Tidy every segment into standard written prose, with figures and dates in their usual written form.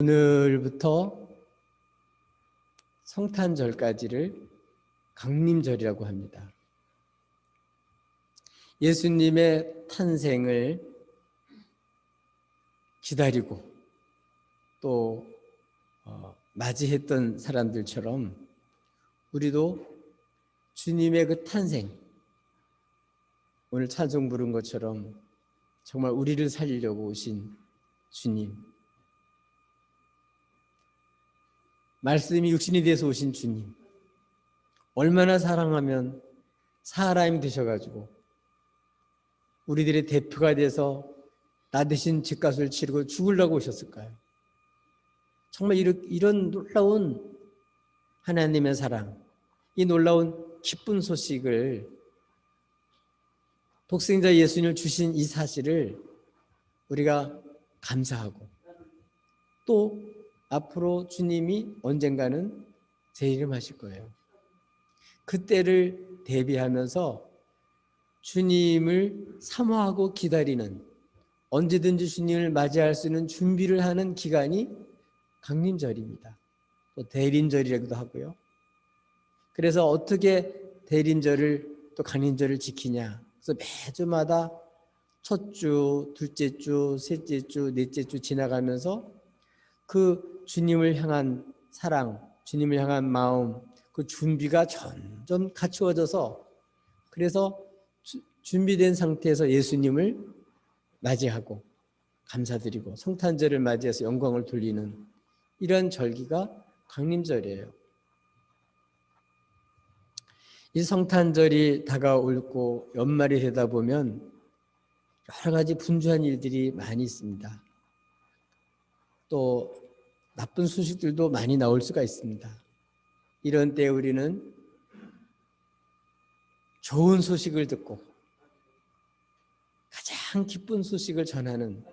오늘부터 성탄절까지를 강림절이라고 합니다. 예수님의 탄생을 기다리고 또 맞이했던 사람들처럼 우리도 주님의 그 탄생, 오늘 찬송 부른 것처럼 정말 우리를 살리려고 오신 주님, 말씀이 육신이 돼서 오신 주님, 얼마나 사랑하면 사람이 되셔가지고 우리들의 대표가 돼서 나 대신 죗값을 치르고 죽으려고 오셨을까요? 정말 이런 놀라운 하나님의 사랑, 이 놀라운 기쁜 소식을, 독생자 예수님을 주신 이 사실을 우리가 감사하고, 또 앞으로 주님이 언젠가는 재림하실 거예요. 그때를 대비하면서 주님을 사모하고 기다리는, 언제든지 주님을 맞이할 수 있는 준비를 하는 기간이 강림절입니다. 또 대림절이라고도 하고요. 그래서 어떻게 대림절을 또 강림절을 지키냐. 그래서 매주마다 첫 주, 둘째 주, 셋째 주, 넷째 주 지나가면서 그 주님을 향한 사랑, 주님을 향한 마음, 그 준비가 점점 갖추어져서, 그래서 준비된 상태에서 예수님을 맞이하고 감사드리고 성탄절을 맞이해서 영광을 돌리는 이런 절기가 강림절이에요. 이 성탄절이 다가오고 연말이 되다 보면 여러 가지 분주한 일들이 많이 있습니다. 또 나쁜 소식들도 많이 나올 수가 있습니다. 이런 때 우리는 좋은 소식을 듣고 가장 기쁜 소식을 전하는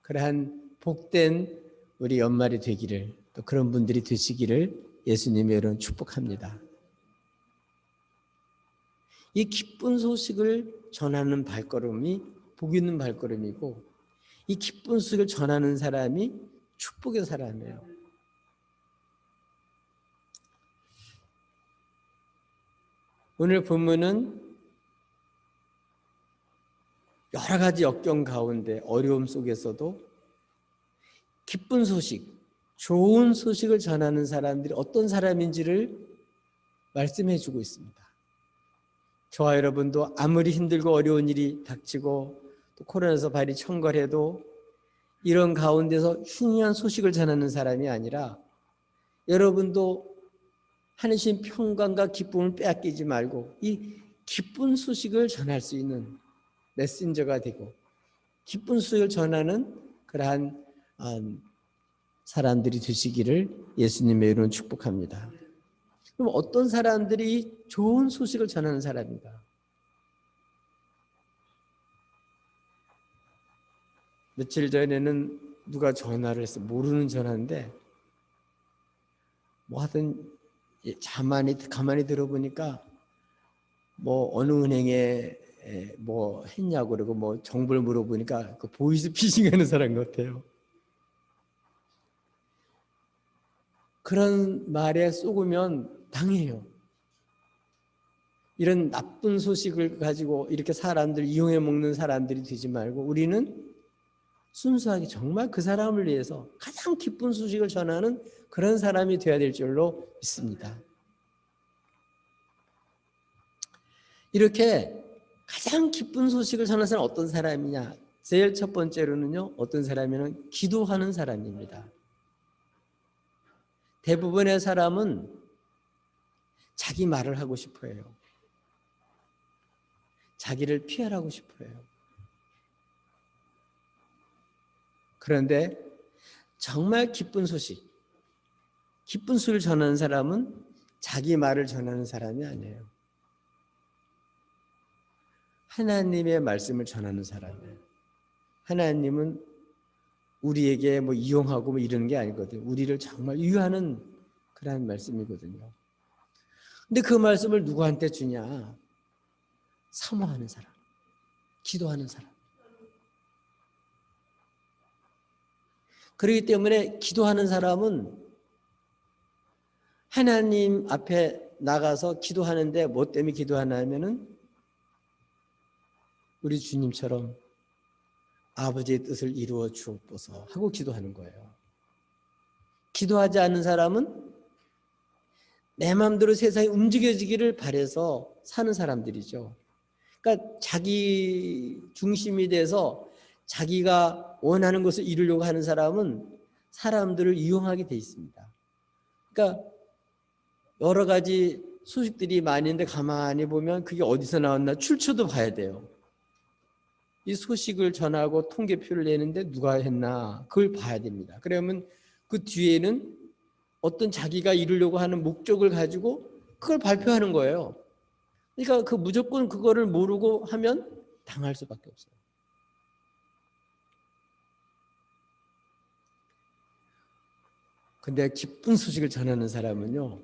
그러한 복된 우리 연말이 되기를, 또 그런 분들이 되시기를 예수님의 이름으로 축복합니다. 이 기쁜 소식을 전하는 발걸음이 복 있는 발걸음이고, 이 기쁜 소식을 전하는 사람이 축복의 사람이에요. 오늘 본문은 여러 가지 역경 가운데, 어려움 속에서도 기쁜 소식, 좋은 소식을 전하는 사람들이 어떤 사람인지를 말씀해 주고 있습니다. 저와 여러분도 아무리 힘들고 어려운 일이 닥치고 또 코로나에서 발이 청걸해도 이런 가운데서 흉흉한 소식을 전하는 사람이 아니라, 여러분도 하나님 평강과 기쁨을 빼앗기지 말고 이 기쁜 소식을 전할 수 있는 메신저가 되고 기쁜 소식을 전하는 그러한 사람들이 되시기를 예수님의 이름으로 축복합니다. 그럼 어떤 사람들이 좋은 소식을 전하는 사람인가? 며칠 전에는 누가 전화를 해서, 모르는 전화인데 뭐 하여튼 가만히 들어보니까 뭐 어느 은행에 뭐 했냐고 그러고 뭐 정보를 물어보니까 그 보이스 피싱하는 사람 같아요. 그런 말에 속으면 당해요. 이런 나쁜 소식을 가지고 이렇게 사람들 이용해 먹는 사람들이 되지 말고, 우리는 순수하게 정말 그 사람을 위해서 가장 기쁜 소식을 전하는 그런 사람이 되어야 될 줄로 믿습니다. 이렇게 가장 기쁜 소식을 전하는 사람은 어떤 사람이냐? 제일 첫 번째로는요, 어떤 사람이냐면 기도하는 사람입니다. 대부분의 사람은 자기 말을 하고 싶어 해요. 자기를 피하라고 싶어 해요. 그런데 정말 기쁜 소식을 전하는 사람은 자기 말을 전하는 사람이 아니에요. 하나님의 말씀을 전하는 사람이에요. 하나님은 우리에게 뭐 이용하고 뭐 이런 게 아니거든요. 우리를 정말 유하는 그런 말씀이거든요. 근데 그 말씀을 누구한테 주냐? 사모하는 사람, 기도하는 사람. 그렇기 때문에 기도하는 사람은 하나님 앞에 나가서 기도하는데 뭐 때문에 기도하냐면은 우리 주님처럼 아버지의 뜻을 이루어 주옵소서 하고 기도하는 거예요. 기도하지 않는 사람은 내 마음대로 세상이 움직여지기를 바라서 사는 사람들이죠. 그러니까 자기 중심이 돼서 자기가 원하는 것을 이루려고 하는 사람은 사람들을 이용하게 돼 있습니다. 그러니까 여러 가지 소식들이 많이 있는데 가만히 보면 그게 어디서 나왔나 출처도 봐야 돼요. 이 소식을 전하고 통계표를 내는데 누가 했나 그걸 봐야 됩니다. 그러면 그 뒤에는 어떤 자기가 이루려고 하는 목적을 가지고 그걸 발표하는 거예요. 그러니까 그 무조건 그거를 모르고 하면 당할 수밖에 없어요. 근데 기쁜 소식을 전하는 사람은요,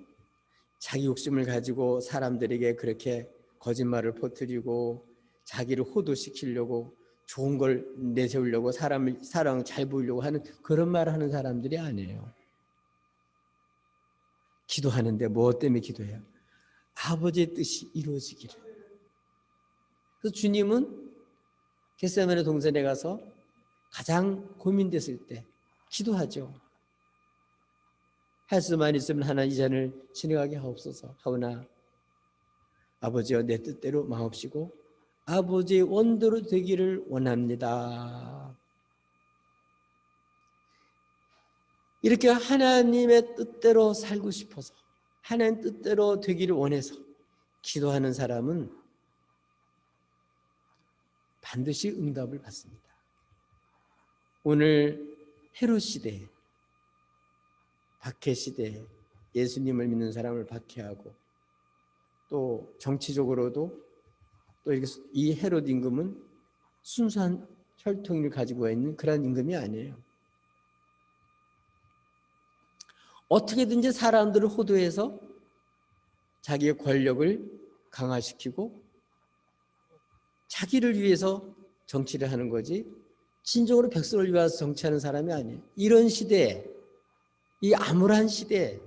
자기 욕심을 가지고 사람들에게 그렇게 거짓말을 퍼뜨리고 자기를 호도시키려고 좋은 걸 내세우려고 사람을 잘 보이려고 하는 그런 말을 하는 사람들이 아니에요. 기도하는데 뭐 때문에 기도해요? 아버지의 뜻이 이루어지기를. 그래서 주님은 겟세마네 동산에 가서 가장 고민됐을 때 기도하죠. 할 수만 있으면 하나님 이 잔을 지나가게 하옵소서. 하오나 아버지여 내 뜻대로 마옵시고 아버지의 원대로 되기를 원합니다. 이렇게 하나님의 뜻대로 살고 싶어서 하나님 뜻대로 되기를 원해서 기도하는 사람은 반드시 응답을 받습니다. 오늘 헤롯 시대에 박해 시대에 예수님을 믿는 사람을 박해하고 또 정치적으로도 또 이렇게 이 헤롯 임금은 순수한 혈통을 가지고 있는 그런 임금이 아니에요. 어떻게든지 사람들을 호도해서 자기의 권력을 강화시키고 자기를 위해서 정치를 하는 거지 진정으로 백성을 위해서 정치하는 사람이 아니에요. 이런 시대에 이 암울한 시대에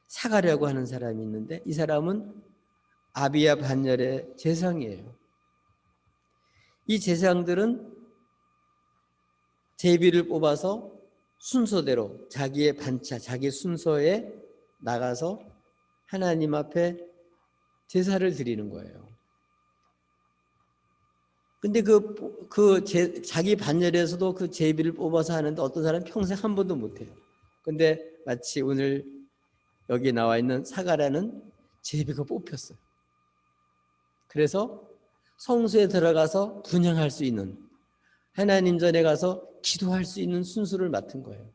사가랴고 하는 사람이 있는데 이 사람은 아비야 반열의 제상이에요. 이 제상들은 제비를 뽑아서 순서대로 자기의 반차, 자기 순서에 나가서 하나님 앞에 제사를 드리는 거예요. 근데 자기 반열에서도 그 제비를 뽑아서 하는데 어떤 사람은 평생 한 번도 못해요. 근데 마치 오늘 여기 나와 있는 사가랴는 제비가 뽑혔어요. 그래서 성소에 들어가서 분향할 수 있는 하나님 전에 가서 기도할 수 있는 순수를 맡은 거예요.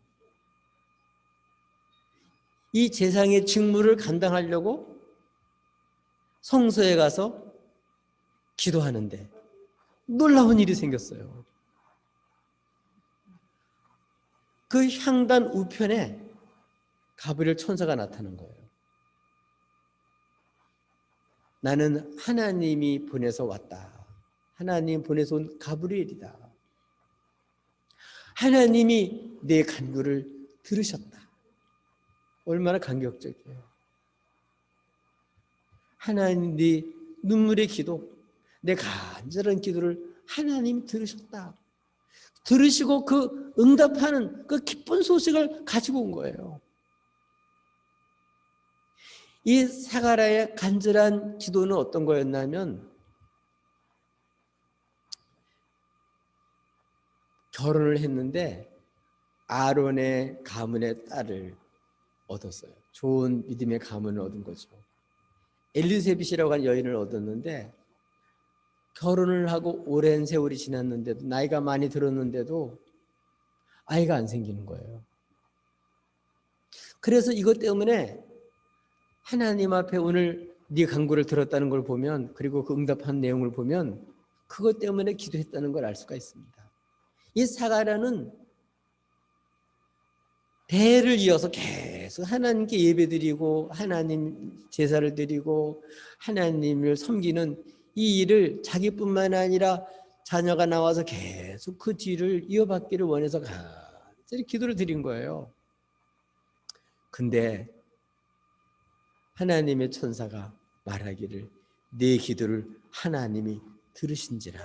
이 제상의 직무를 감당하려고 성소에 가서 기도하는데 놀라운 일이 생겼어요. 그 향단 우편에 가브리엘 천사가 나타난 거예요. 나는 하나님이 보내서 왔다. 하나님 보내서 온 가브리엘이다. 하나님이 내 간구를 들으셨다. 얼마나 감격적이에요. 하나님 네 눈물의 기도, 내 간절한 기도를 하나님이 들으셨다. 들으시고 그 응답하는 그 기쁜 소식을 가지고 온 거예요. 이 사가랴의 간절한 기도는 어떤 거였냐면 결혼을 했는데 아론의 가문의 딸을 얻었어요. 좋은 믿음의 가문을 얻은 거죠. 엘리세벳이라고 하는 여인을 얻었는데 결혼을 하고 오랜 세월이 지났는데도 나이가 많이 들었는데도 아이가 안 생기는 거예요. 그래서 이것 때문에 하나님 앞에 오늘 네 간구를 들었다는 걸 보면 그리고 그 응답한 내용을 보면 그것 때문에 기도했다는 걸 알 수가 있습니다. 이 사가랴는 대를 이어서 계속 하나님께 예배드리고 하나님 제사를 드리고 하나님을 섬기는 이 일을 자기뿐만 아니라 자녀가 나와서 계속 그 뒤를 이어받기를 원해서 이렇게 기도를 드린 거예요. 근데 하나님의 천사가 말하기를 내 기도를 하나님이 들으신지라.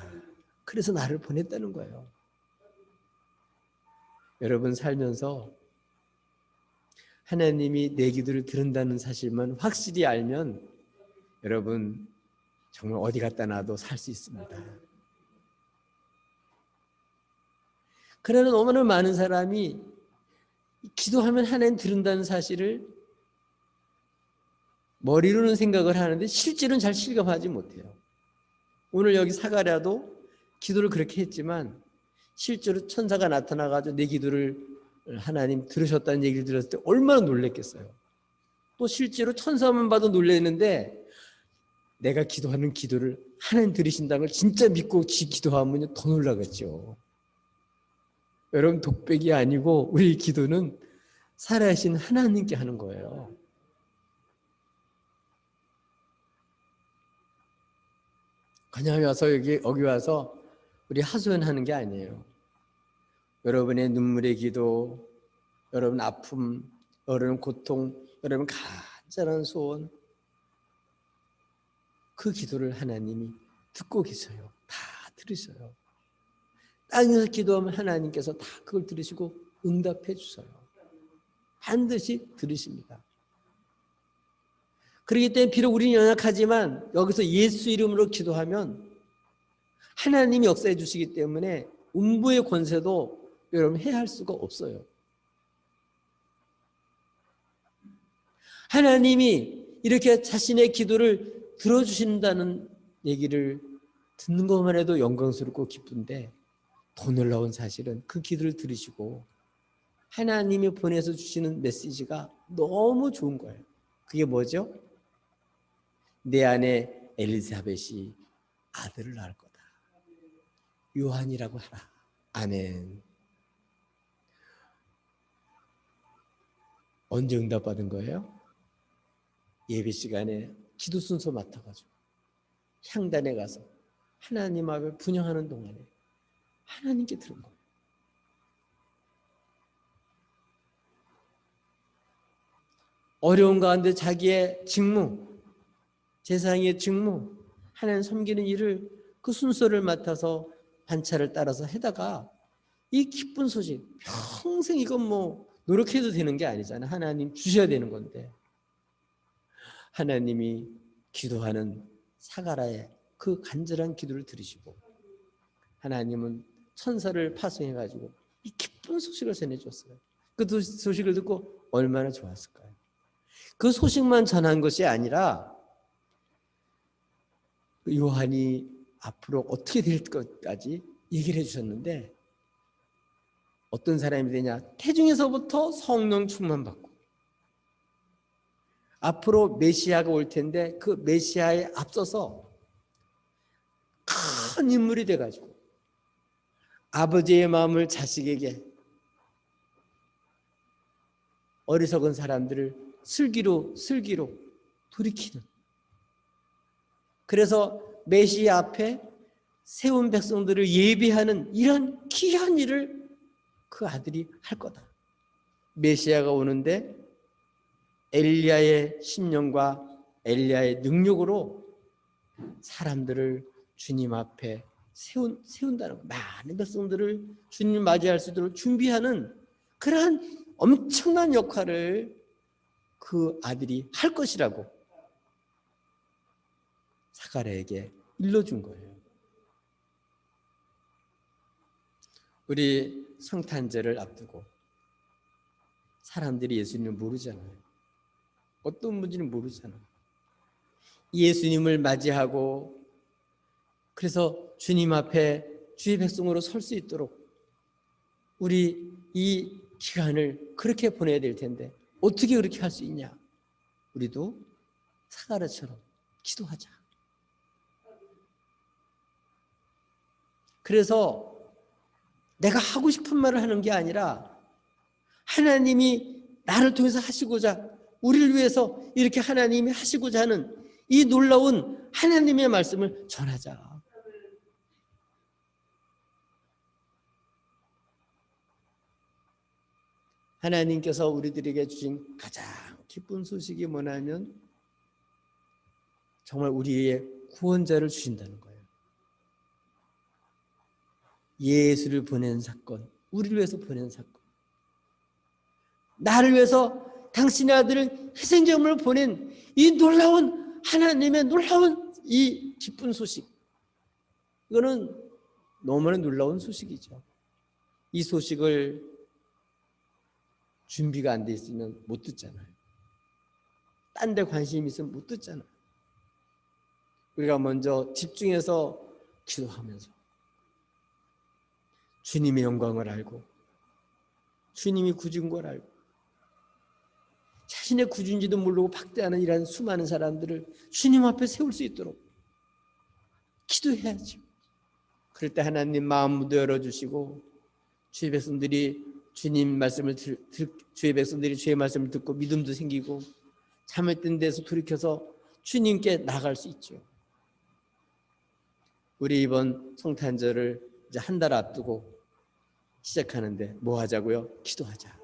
그래서 나를 보냈다는 거예요. 여러분 살면서 하나님이 내 기도를 들은다는 사실만 확실히 알면 여러분 정말 어디 갔다 놔도 살 수 있습니다. 그러나 너무나 많은 사람이 기도하면 하나님 들은다는 사실을 머리로는 생각을 하는데 실제로는 잘 실감하지 못해요. 오늘 여기 사가랴도 기도를 그렇게 했지만 실제로 천사가 나타나가지고 내 기도를 하나님 들으셨다는 얘기를 들었을 때 얼마나 놀랬겠어요. 또 실제로 천사만 봐도 놀랬는데 내가 기도하는 기도를 하나님 들으신다는 걸 진짜 믿고 기도하면 더 놀라겠죠. 여러분 독백이 아니고 우리 기도는 살아계신 하나님께 하는 거예요. 그냥 와서 여기 와서 우리 하소연하는 게 아니에요. 여러분의 눈물의 기도, 여러분 아픔, 여러분 고통, 여러분 간절한 소원, 그 기도를 하나님이 듣고 계셔요. 다 들으셔요. 땅에서 기도하면 하나님께서 다 그걸 들으시고 응답해 주셔요. 반드시 들으십니다. 그렇기 때문에 비록 우리는 연약하지만 여기서 예수 이름으로 기도하면 하나님이 역사해 주시기 때문에 음부의 권세도 여러분 해할 수가 없어요. 하나님이 이렇게 자신의 기도를 들어주신다는 얘기를 듣는 것만 해도 영광스럽고 기쁜데 더 놀라운 사실은 그 기도를 들으시고 하나님이 보내서 주시는 메시지가 너무 좋은 거예요. 그게 뭐죠? 내 안에 엘리사벳이 아들을 낳을 거다. 요한이라고 하라. 아멘. 언제 응답받은 거예요? 예배 시간에 기도 순서 맡아가지고 향단에 가서 하나님 앞에 분향하는 동안에 하나님께 들은 거예요. 어려운 가운데 자기의 직무, 제사장의 직무, 하나님 섬기는 일을 그 순서를 맡아서 반차를 따라서 해다가 이 기쁜 소식, 평생 이건 뭐 노력해도 되는 게 아니잖아요. 하나님 주셔야 되는 건데 하나님이 기도하는 사가랴의 그 간절한 기도를 들으시고 하나님은 천사를 파송해가지고 이 기쁜 소식을 전해줬어요. 그 소식을 듣고 얼마나 좋았을까요? 그 소식만 전한 것이 아니라 요한이 앞으로 어떻게 될 것까지 얘기를 해주셨는데 어떤 사람이 되냐? 태중에서부터 성령 충만받고 앞으로 메시아가 올 텐데 그 메시아에 앞서서 큰 인물이 돼가지고 아버지의 마음을 자식에게 어리석은 사람들을 슬기로 돌이키는, 그래서 메시아 앞에 세운 백성들을 예비하는 이런 귀한 일을 그 아들이 할 거다. 메시아가 오는데 엘리야의 심령과 엘리야의 능력으로 사람들을 주님 앞에 세운다는 거. 많은 백성들을 주님 맞이할 수 있도록 준비하는 그러한 엄청난 역할을 그 아들이 할 것이라고 사가랴에게 일러준 거예요. 우리 성탄절을 앞두고 사람들이 예수님을 모르잖아요. 어떤 분인지는 모르잖아요. 예수님을 맞이하고 그래서 주님 앞에 주의 백성으로 설 수 있도록 우리 이 기간을 그렇게 보내야 될 텐데 어떻게 그렇게 할 수 있냐? 우리도 사가랴처럼 기도하자. 그래서 내가 하고 싶은 말을 하는 게 아니라 하나님이 나를 통해서 하시고자, 우리를 위해서 이렇게 하나님이 하시고자 하는 이 놀라운 하나님의 말씀을 전하자. 하나님께서 우리들에게 주신 가장 기쁜 소식이 뭐냐면 정말 우리의 구원자를 주신다는 거예요. 예수를 보낸 사건, 우리를 위해서 보낸 사건, 나를 위해서 당신의 아들을 희생제물로 보낸 이 놀라운 하나님의 놀라운 이 기쁜 소식, 이거는 너무나 놀라운 소식이죠. 이 소식을 준비가 안 돼 있으면 못 듣잖아요. 딴 데 관심이 있으면 못 듣잖아요. 우리가 먼저 집중해서 기도하면서 주님의 영광을 알고 주님이 구준 걸 알고 자신의 구준지도 모르고 박대하는 이런 수많은 사람들을 주님 앞에 세울 수 있도록 기도해야죠. 그럴 때 하나님 마음도 열어주시고 주의 백성들이 주의 말씀을 듣고 믿음도 생기고 잘못된 데서 돌이켜서 주님께 나갈 수 있죠. 우리 이번 성탄절을 이제 한 달 앞두고 시작하는데 뭐 하자고요? 기도하자.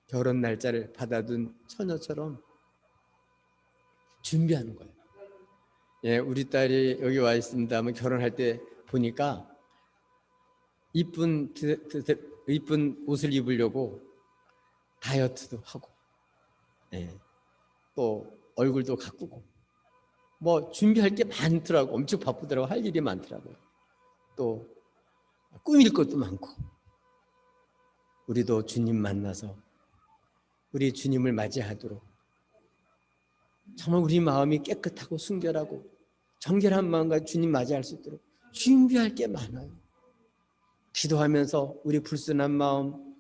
결혼 날짜를 받아둔 처녀처럼 준비하는 거예요. 예, 우리 딸이 여기 와 있습니다만 결혼할 때 보니까 이쁜 옷을 입으려고 다이어트도 하고, 예, 또 얼굴도 가꾸고, 뭐 준비할 게 많더라고. 엄청 바쁘더라고. 할 일이 많더라고요. 또 꾸밀 것도 많고. 우리도 주님 만나서 우리 주님을 맞이하도록 정말 우리 마음이 깨끗하고 순결하고 정결한 마음과 주님 맞이할 수 있도록 준비할 게 많아요. 기도하면서 우리 불순한 마음,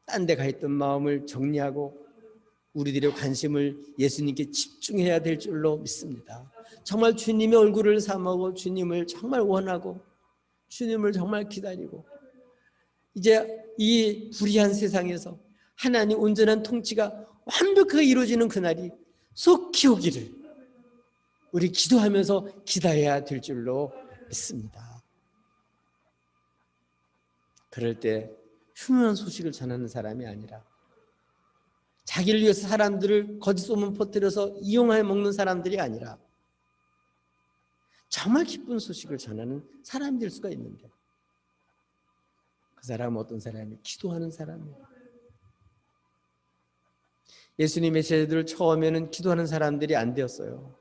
딴 데 가 있던 마음을 정리하고 우리들의 관심을 예수님께 집중해야 될 줄로 믿습니다. 정말 주님의 얼굴을 삼하고 주님을 정말 원하고 주님을 정말 기다리고 이제 이 불의한 세상에서 하나님 온전한 통치가 완벽하게 이루어지는 그날이 속히 오기를 우리 기도하면서 기다려야 될 줄로 믿습니다. 그럴 때 흉흉한 소식을 전하는 사람이 아니라 자기를 위해서 사람들을 거짓 소문 퍼뜨려서 이용해 먹는 사람들이 아니라 정말 기쁜 소식을 전하는 사람이 될 수가 있는데 그 사람은 어떤 사람이 기도하는 사람이에요. 예수님의 제자들 처음에는 기도하는 사람들이 안 되었어요.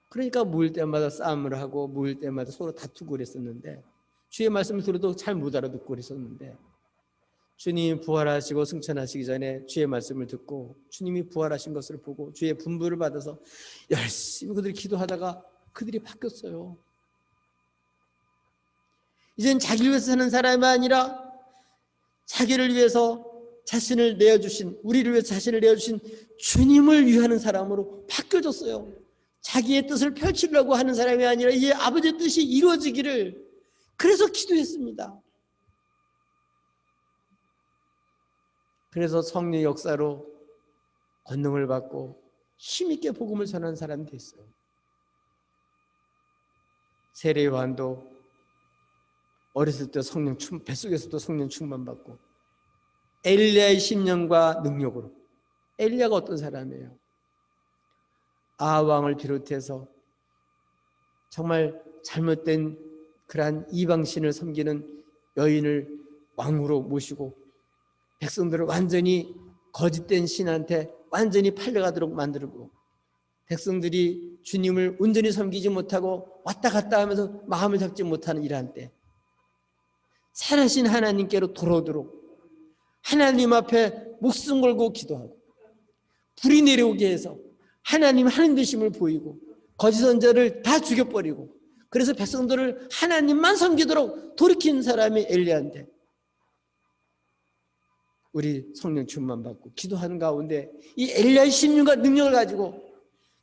그러니까 모일 때마다 싸움을 하고 모일 때마다 서로 다투고 그랬었는데 주의 말씀을 들어도 잘 못 알아듣고 그랬었는데 주님이 부활하시고 승천하시기 전에 주의 말씀을 듣고 주님이 부활하신 것을 보고 주의 분부를 받아서 열심히 그들이 기도하다가 그들이 바뀌었어요. 이젠 자기를 위해서 사는 사람이 아니라 자기를 위해서 자신을 내어주신, 우리를 위해서 자신을 내어주신 주님을 위하는 사람으로 바뀌어졌어요. 자기의 뜻을 펼치려고 하는 사람이 아니라 이 아버지의 뜻이 이루어지기를 그래서 기도했습니다. 그래서 성령 역사로 권능을 받고 힘있게 복음을 전하는 사람이 됐어요. 세례 요한도 어렸을 때 성령 뱃속에서도 성령 충만받고 엘리야의 심령과 능력으로. 엘리야가 어떤 사람이에요? 아합왕을 비롯해서 정말 잘못된 그러한 이방신을 섬기는 여인을 왕으로 모시고 백성들을 완전히 거짓된 신한테 완전히 팔려가도록 만들고 백성들이 주님을 온전히 섬기지 못하고 왔다 갔다 하면서 마음을 잡지 못하는 이러한 때 살아신 하나님께로 돌아오도록 하나님 앞에 목숨 걸고 기도하고 불이 내려오게 해서 하나님 하는 되심을 보이고 거짓 선자를 다 죽여버리고 그래서 백성들을 하나님만 섬기도록 돌이킨 사람이 엘리야인데 우리 성령 충만 받고 기도하는 가운데 이 엘리야의 심령과 능력을 가지고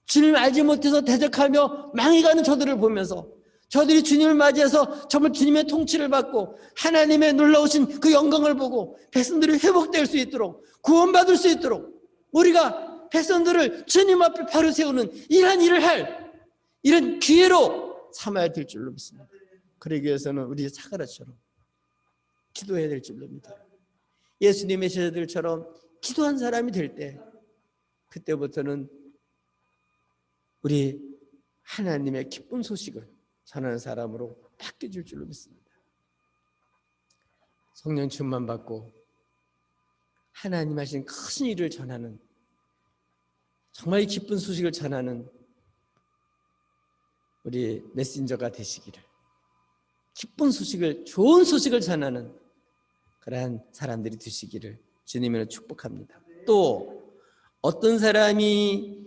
주님을 알지 못해서 대적하며 망해가는 저들을 보면서 저들이 주님을 맞이해서 정말 주님의 통치를 받고 하나님의 놀라우신 그 영광을 보고 백성들이 회복될 수 있도록 구원받을 수 있도록 우리가 백성들을 주님 앞에 바로 세우는 이러한 일을 할 이런 기회로 삼아야 될 줄로 믿습니다. 그러기 위해서는 우리 사가랴처럼 기도해야 될 줄로 믿어요. 예수님의 제자들처럼 기도한 사람이 될 때, 그때부터는 우리 하나님의 기쁜 소식을 전하는 사람으로 바뀌어질 줄로 믿습니다. 성령 충만 받고 하나님 하신 큰 일을 전하는, 정말 기쁜 소식을 전하는 우리 메신저가 되시기를, 기쁜 소식을, 좋은 소식을 전하는 그러한 사람들이 되시기를 주님으로 축복합니다. 또 어떤 사람이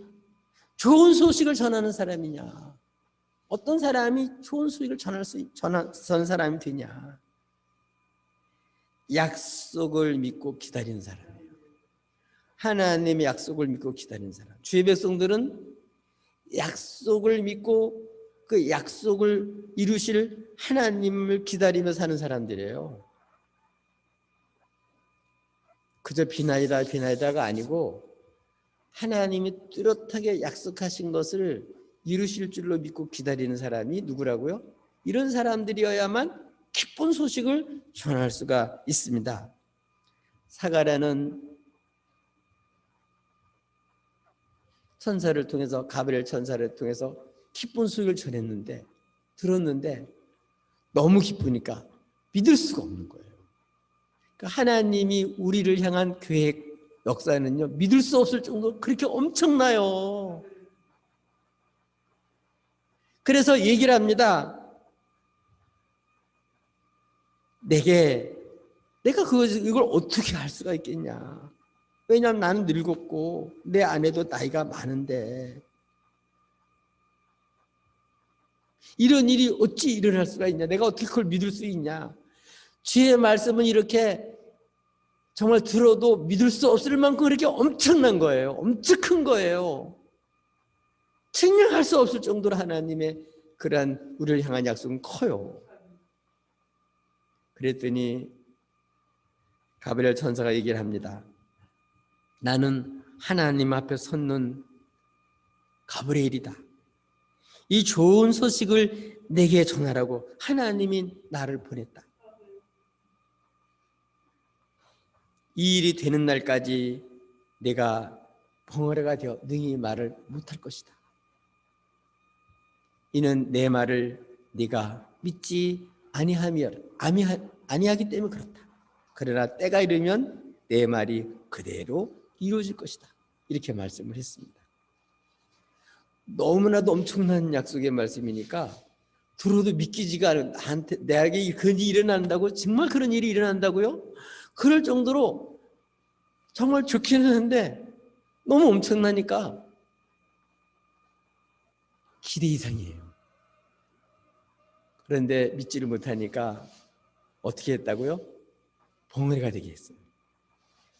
좋은 소식을 전하는 사람이냐? 어떤 사람이 좋은 소식을 전하는 사람이 되냐? 약속을 믿고 기다리는 사람이에요. 하나님의 약속을 믿고 기다리는 사람. 주의 백성들은 약속을 믿고 그 약속을 이루실 하나님을 기다리며 사는 사람들이에요. 그저 비나이다가 아니고 하나님이 뚜렷하게 약속하신 것을 이루실 줄로 믿고 기다리는 사람이 누구라고요? 이런 사람들이어야만 기쁜 소식을 전할 수가 있습니다. 사가랴는 천사를 통해서, 가브리엘 천사를 통해서 기쁜 소식을 들었는데 너무 기쁘니까 믿을 수가 없는 거예요. 그러니까 하나님이 우리를 향한 계획, 역사는요, 믿을 수 없을 정도로 그렇게 엄청나요. 그래서 얘기를 합니다. 내가 이걸 어떻게 할 수가 있겠냐. 왜냐하면 나는 늙었고 내 아내도 나이가 많은데 이런 일이 어찌 일어날 수가 있냐. 내가 어떻게 그걸 믿을 수 있냐. 주의 말씀은 이렇게 정말 들어도 믿을 수 없을 만큼 그렇게 엄청난 거예요. 엄청 큰 거예요. 측량할 수 없을 정도로 하나님의 그러한 우리를 향한 약속은 커요. 그랬더니 가브리엘 천사가 얘기를 합니다. 나는 하나님 앞에 섰는 가브리엘이다. 이 좋은 소식을 내게 전하라고 하나님이 나를 보냈다. 이 일이 되는 날까지 내가 벙어리가 되어 능히 말을 못할 것이다. 이는 내 말을 네가 믿지 아니하기 때문에 그렇다. 그러나 때가 이르면 내 말이 그대로 이루어질 것이다. 이렇게 말씀을 했습니다. 너무나도 엄청난 약속의 말씀이니까 들어도 믿기지가 않은, 나한테 내게 그런 일이 일어난다고, 정말 그런 일이 일어난다고요? 그럴 정도로 정말 좋기는 한데 너무 엄청나니까 기대 이상이에요. 그런데 믿지를 못하니까 어떻게 했다고요? 벙어리가 되게 했어요.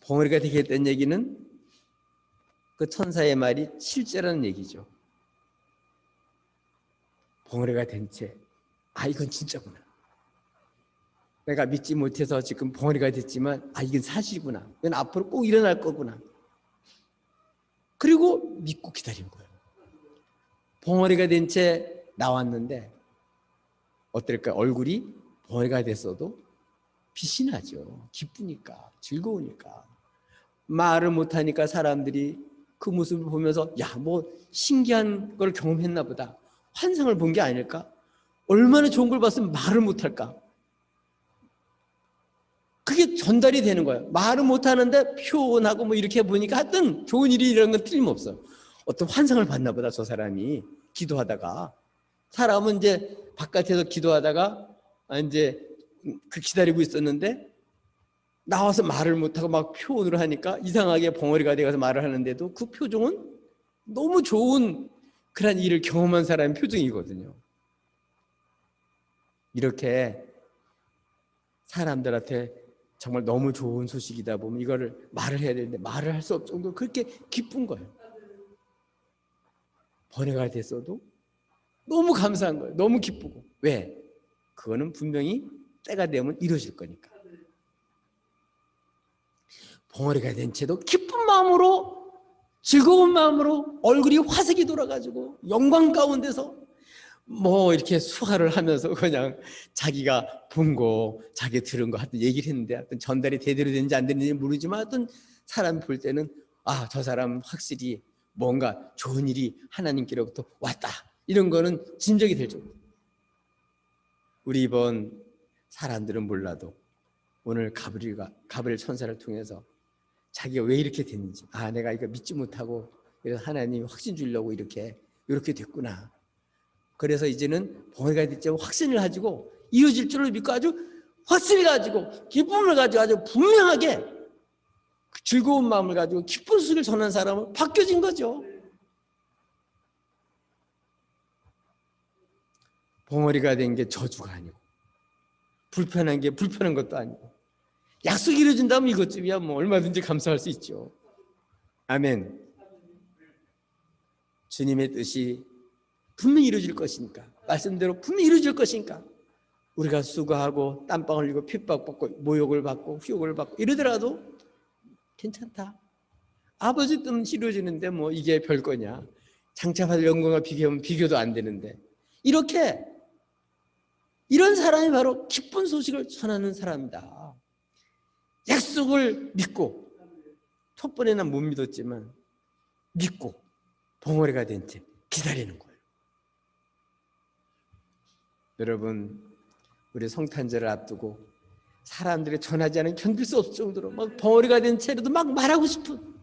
벙어리가 되게 했다는 얘기는 그 천사의 말이 실제라는 얘기죠. 벙어리가 된 채, 이건 진짜구나. 내가 믿지 못해서 지금 벙어리가 됐지만 이건 사실이구나. 이건 앞으로 꼭 일어날 거구나. 그리고 믿고 기다린 거예요. 벙어리가 된 채 나왔는데 어떨까? 얼굴이 벙어리가 됐어도 빛이 나죠. 기쁘니까, 즐거우니까. 말을 못하니까 사람들이 그 모습을 보면서 뭐 신기한 걸 경험했나 보다. 환상을 본 게 아닐까? 얼마나 좋은 걸 봤으면 말을 못할까? 그게 전달이 되는 거예요. 말을 못하는데 표현하고 뭐 이렇게 보니까 하여튼 좋은 일이 이런 건 틀림없어요. 어떤 환상을 봤나 보다, 저 사람이. 기도하다가. 사람은 이제 바깥에서 기도하다가 이제 그 기다리고 있었는데 나와서 말을 못하고 막 표현을 하니까 이상하게 벙어리가 돼가서 말을 하는데도 그 표정은 너무 좋은 그런 일을 경험한 사람의 표정이거든요. 이렇게 사람들한테 정말 너무 좋은 소식이다 보면 이거를 말을 해야 되는데 말을 할 수 없을 정도로 그렇게 기쁜 거예요. 번외가 됐어도 너무 감사한 거예요. 너무 기쁘고. 왜? 그거는 분명히 때가 되면 이루어질 거니까. 벙어리가 된 채도 기쁜 마음으로, 즐거운 마음으로 얼굴이 화색이 돌아가지고 영광 가운데서 뭐 이렇게 수화를 하면서 그냥 자기가 본 거, 자기 들은 거 하여튼 얘기를 했는데 하여튼 전달이 제대로 되는지 안 되는지 모르지만 하여튼 사람 볼 때는 아, 저 사람 확실히 뭔가 좋은 일이 하나님께로부터 왔다. 이런 거는 짐작이 될 정도. 우리 이번 사람들은 몰라도 오늘 가브리엘 천사를 통해서 자기가 왜 이렇게 됐는지, 아, 내가 이거 믿지 못하고 그래서 하나님이 확신 주려고 이렇게 됐구나. 그래서 이제는 봉헌가 됐지만 확신을 가지고 이루어질 줄을 믿고 아주 확신을 가지고 기쁨을 가지고 아주 분명하게 즐거운 마음을 가지고 기쁜 소식을 전하는 사람은 바뀌어진 거죠. 봉헌이가 된 게 저주가 아니고 불편한 게 불편한 것도 아니고 약속이 이루어진다면 이것쯤이야 뭐 얼마든지 감사할 수 있죠. 아멘. 주님의 뜻이 분명히 이루어질 것이니까, 말씀대로 분명히 이루어질 것이니까 우리가 수고하고 땀방 흘리고 핍박받고 모욕을 받고 후욕을 받고 이러더라도 괜찮다. 아버지 뜻이 이루어지는데 뭐 이게 별거냐. 장차받을 영광과 비교하면 비교도 안 되는데, 이렇게 이런 사람이 바로 기쁜 소식을 전하는 사람이다. 약속을 믿고, 첫번에는 못 믿었지만 믿고 봉헌이가 된 채 기다리는 거예요. 여러분, 우리 성탄절을 앞두고 사람들이 전하지 않은 견딜 수 없을 정도로 막 봉헌이가 된 채로도 막 말하고 싶은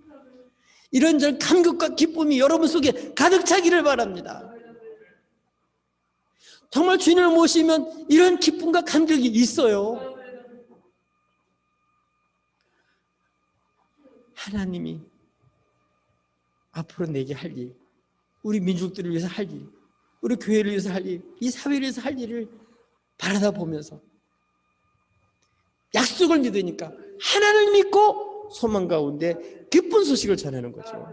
이런저런 감격과 기쁨이 여러분 속에 가득 차기를 바랍니다. 정말 주님을 모시면 이런 기쁨과 감격이 있어요. 하나님이 앞으로 내게 할 일, 우리 민족들을 위해서 할 일, 우리 교회를 위해서 할 일, 이 사회를 위해서 할 일을 바라다 보면서 약속을 믿으니까 하나님을 믿고 소망 가운데 기쁜 소식을 전하는 거죠.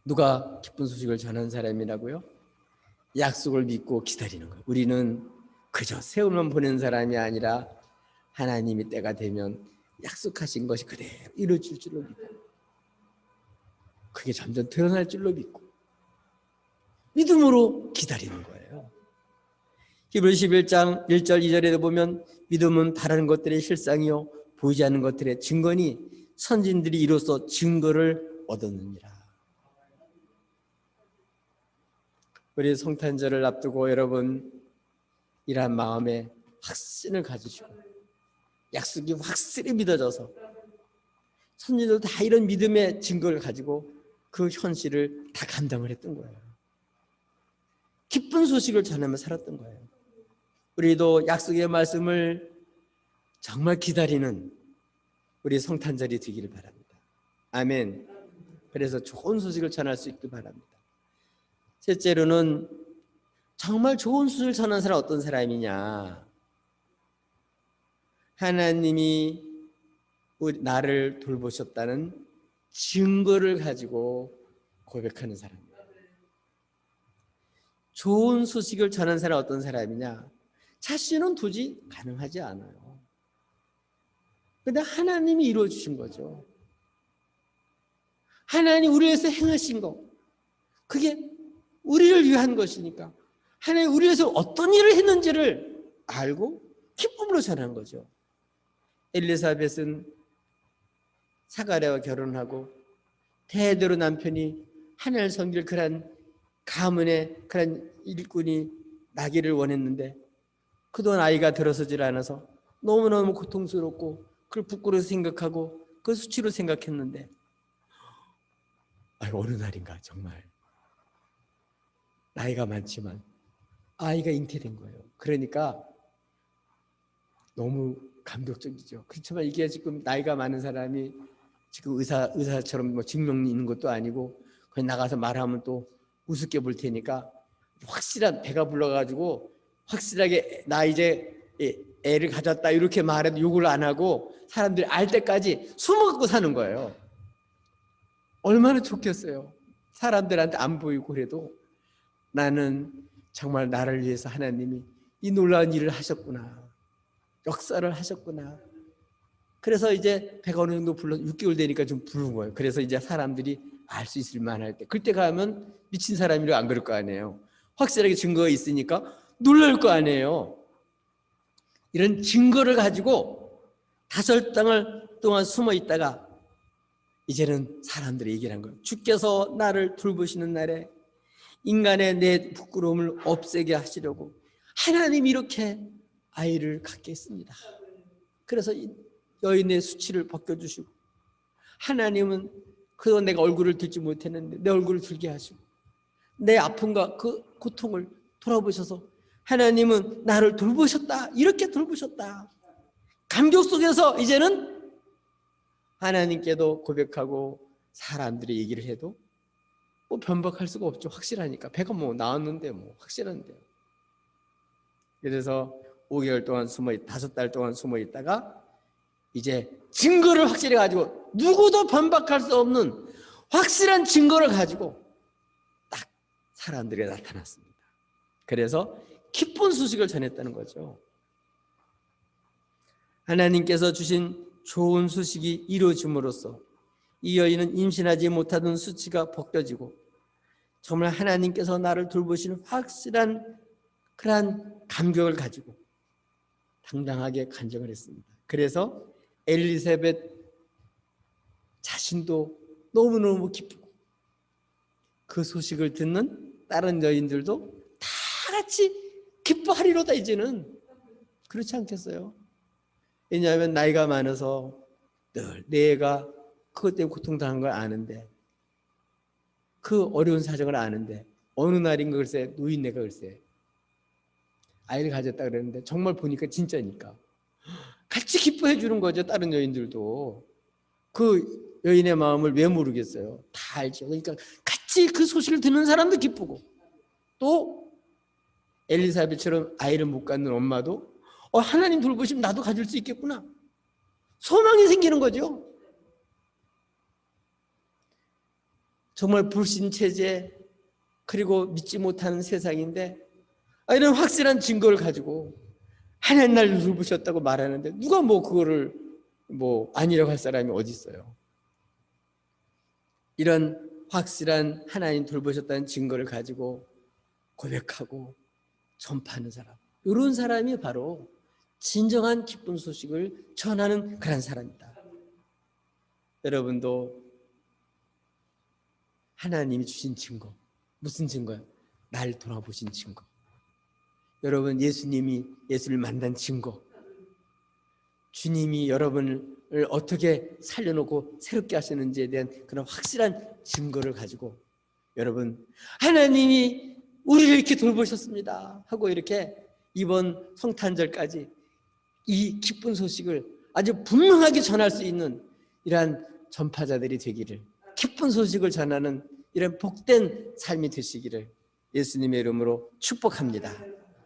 누가 기쁜 소식을 전하는 사람이라고요? 약속을 믿고 기다리는 거예요. 우리는 그저 세월만 보낸 사람이 아니라 하나님이 때가 되면 약속하신 것이 그대로 이루어질 줄로 믿고, 그게 점점 드러날 줄로 믿고 믿음으로 기다리는 거예요. 히브리서 11장 1절 2절에도 보면 믿음은 바라는 것들의 실상이요 보이지 않는 것들의 증거니 선진들이 이로써 증거를 얻었느니라. 우리 성탄절을 앞두고 여러분 이러한 마음에 확신을 가지시고 약속이 확실히 믿어져서 선진들도 다 이런 믿음의 증거를 가지고 그 현실을 다 감당을 했던 거예요. 기쁜 소식을 전하며 살았던 거예요. 우리도 약속의 말씀을 정말 기다리는 우리 성탄절이 되기를 바랍니다. 아멘. 그래서 좋은 소식을 전할 수 있길 바랍니다. 셋째로는 정말 좋은 소식을 전하는 사람은 어떤 사람이냐? 하나님이 나를 돌보셨다는 증거를 가지고 고백하는 사람입니다. 좋은 소식을 전하는 사람은 어떤 사람이냐? 자신은 도저히 가능하지 않아요. 그런데 하나님이 이루어 주신 거죠. 하나님이 우리를 위해서 행하신 거, 그게 우리를 위한 것이니까 하나님이 우리를 위해서 어떤 일을 했는지를 알고 기쁨으로 전한 거죠. 엘리사벳은 사가랴와 결혼하고 대대로 남편이 하나님을 섬길 그런 가문의 그런 일꾼이 나기를 원했는데 그동안 아이가 들어서질 않아서 너무너무 고통스럽고 그걸 부끄러워서 생각하고 그걸 수치로 생각했는데 어느 날인가 정말 나이가 많지만 아이가 잉태된 거예요. 그러니까 너무 감격적이죠. 그렇지만 이게 지금 나이가 많은 사람이 지금 의사처럼 뭐 증명이 있는 것도 아니고 그냥 나가서 말하면 또 우습게 볼 테니까 확실한 배가 불러가지고 확실하게 나 이제 애를 가졌다 이렇게 말해도 욕을 안 하고 사람들이 알 때까지 숨어갖고 사는 거예요. 얼마나 좋겠어요. 사람들한테 안 보이고 그래도 나는 정말 나를 위해서 하나님이 이 놀라운 일을 하셨구나. 역사를 하셨구나. 그래서 이제 배가 어느 정도 불러 6개월 되니까 좀 부른 거예요. 그래서 이제 사람들이 알 수 있을 만할 때, 그때 가면 미친 사람이라고 안 그럴 거 아니에요. 확실하게 증거가 있으니까 놀랄 거 아니에요. 이런 증거를 가지고 5달 동안 숨어 있다가 이제는 사람들이 얘기를 한 거예요. 주께서 나를 돌보시는 날에 인간의 내 부끄러움을 없애게 하시려고 하나님이 이렇게 아이를 갖게 했습니다. 그래서 여인의 수치를 벗겨주시고, 하나님은 그도 내가 얼굴을 들지 못했는데 내 얼굴을 들게 하시고, 내 아픔과 그 고통을 돌아보셔서 하나님은 나를 돌보셨다, 이렇게 돌보셨다. 감격 속에서 이제는 하나님께도 고백하고 사람들이 얘기를 해도 뭐 변박할 수가 없죠. 확실하니까. 배가 뭐 나왔는데 뭐 확실한데요. 그래서 5개월 동안 5달 동안 숨어 있다가 이제 증거를 확실히 가지고, 누구도 반박할 수 없는 확실한 증거를 가지고 딱 사람들이 나타났습니다. 그래서 기쁜 소식을 전했다는 거죠. 하나님께서 주신 좋은 소식이 이루어짐으로써 이 여인은 임신하지 못하던 수치가 벗겨지고 정말 하나님께서 나를 돌보시는 확실한 그러한 감격을 가지고 당당하게 간증을 했습니다. 그래서 엘리사벳 자신도 너무너무 기쁘고, 그 소식을 듣는 다른 여인들도 다 같이 기뻐하리로다. 이제는 그렇지 않겠어요? 왜냐하면 나이가 많아서 늘 내 애가 그것 때문에 고통당한 걸 아는데, 그 어려운 사정을 아는데, 어느 날인가 글쎄 노인네가 글쎄 아이를 가졌다 그랬는데 정말 보니까 진짜니까 같이 기뻐해 주는 거죠. 다른 여인들도. 그 여인의 마음을 왜 모르겠어요? 다 알죠. 그러니까 같이 그 소식을 듣는 사람도 기쁘고, 또 엘리사벳처럼 아이를 못 갖는 엄마도 하나님 돌보시면 나도 가질 수 있겠구나, 소망이 생기는 거죠. 정말 불신체제, 그리고 믿지 못하는 세상인데 이런 확실한 증거를 가지고 하나님 나를 돌보셨다고 말하는데 누가 뭐 그거를 뭐 아니라고 할 사람이 어디 있어요? 이런 확실한 하나님 돌보셨다는 증거를 가지고 고백하고 전파하는 사람, 이런 사람이 바로 진정한 기쁜 소식을 전하는 그런 사람이다. 여러분도 하나님이 주신 증거, 무슨 증거요? 날 돌아보신 증거. 여러분, 예수를 만난 증거, 주님이 여러분을 어떻게 살려놓고 새롭게 하시는지에 대한 그런 확실한 증거를 가지고 여러분, 하나님이 우리를 이렇게 돌보셨습니다 하고 이렇게 이번 성탄절까지 이 기쁜 소식을 아주 분명하게 전할 수 있는 이러한 전파자들이 되기를, 기쁜 소식을 전하는 이런 복된 삶이 되시기를 예수님의 이름으로 축복합니다.